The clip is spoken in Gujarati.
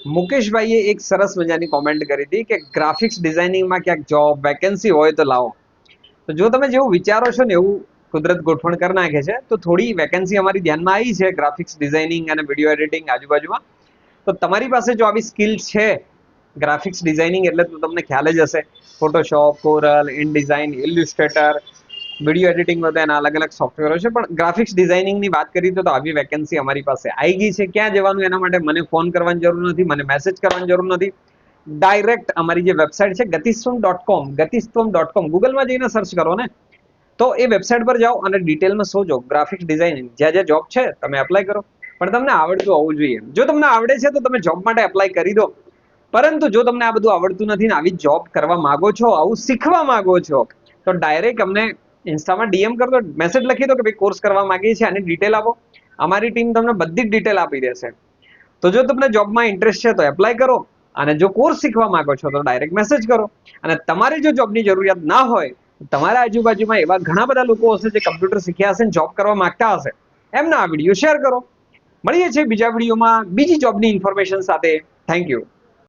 મુકેશભાઈએ એક સરસ મજાની કોમેન્ટ કરી હતી કે ગ્રાફિક્સ ડિઝાઇનિંગમાં ક્યાંક જોબ વેકેન્સી હોય તો લાવો. તો જો તમે જેવું વિચારો છો ને એવું કુદરત ગોઠવણ કરી નાખે છે. તો થોડી વેકેન્સી અમારી ધ્યાનમાં આવી છે ગ્રાફિક્સ ડિઝાઇનિંગ અને વિડીયો એડિટિંગ આજુબાજુમાં. તો તમારી પાસે જો આવી સ્કિલ છે ગ્રાફિક્સ ડિઝાઇનિંગ એટલે તો તમને ખ્યાલ જ હશે. Photoshop, coral, InDesign, ઇલ્યુસ્ટ્રેટર, video editing બધા એના અલગ અલગ સોફ્ટવેરો છે. પણ ગ્રાફિક્સ ડિઝાઇનિંગની વાત કરી તો આવી વેકેન્સી અમારી પાસે આવી ગઈ છે. ક્યાં જવાનું એના માટે મને ફોન કરવાની જરૂર નથી, મને મેસેજ કરવાની જરૂર નથી. ડાયરેક્ટ અમારી જે વેબસાઇટ છે ગતિસ્તમ.com, ગતિસ્તમ.com ગૂગલમાં જઈને સર્ચ કરો ને તો એ વેબસાઇટ પર જાઓ અને ડિટેલમાં શોધો ગ્રાફિક્સ ડિઝાઇનિંગ. જ્યાં જ્યાં જોબ છે તમે એપ્લાય કરો. પણ તમને આવડતું હોવું જોઈએ. જો તમને આવડે છે તો તમે જોબ માટે એપ્લાય કરી દો. પરંતુ જો તમને આ બધું આવડતું નથી ને આવી જોબ કરવા માંગો છો, આવું શીખવા માંગો છો, તો ડાયરેક્ટ અમને ઇન્સ્ટામાં ડીએમ કરી દો, મેસેજ લખી દો કે ભાઈ કોર્સ કરવા માંગીએ છીએ, આની ડિટેલ આપો. અમારી ટીમ તમને બધી જ ડિટેલ આપી દેશે. તો જો તમને જોબમાં ઇન્ટરેસ્ટ છે તો એપ્લાય કરો, અને જો કોર્સ શીખવા માંગો છો તો ડાયરેક્ટ મેસેજ કરો. અને તમારે જો જોબની જરૂરિયાત ના હોય, તમારા આજુબાજુમાં એવા ઘણા બધા લોકો હશે જે કમ્પ્યુટર શીખ્યા હશે, જોબ કરવા માંગતા હશે, એમના આ વિડીયો શેર કરો. મળીએ છીએ બીજા વિડીયોમાં બીજી જોબની ઇન્ફોર્મેશન સાથે. Thank you.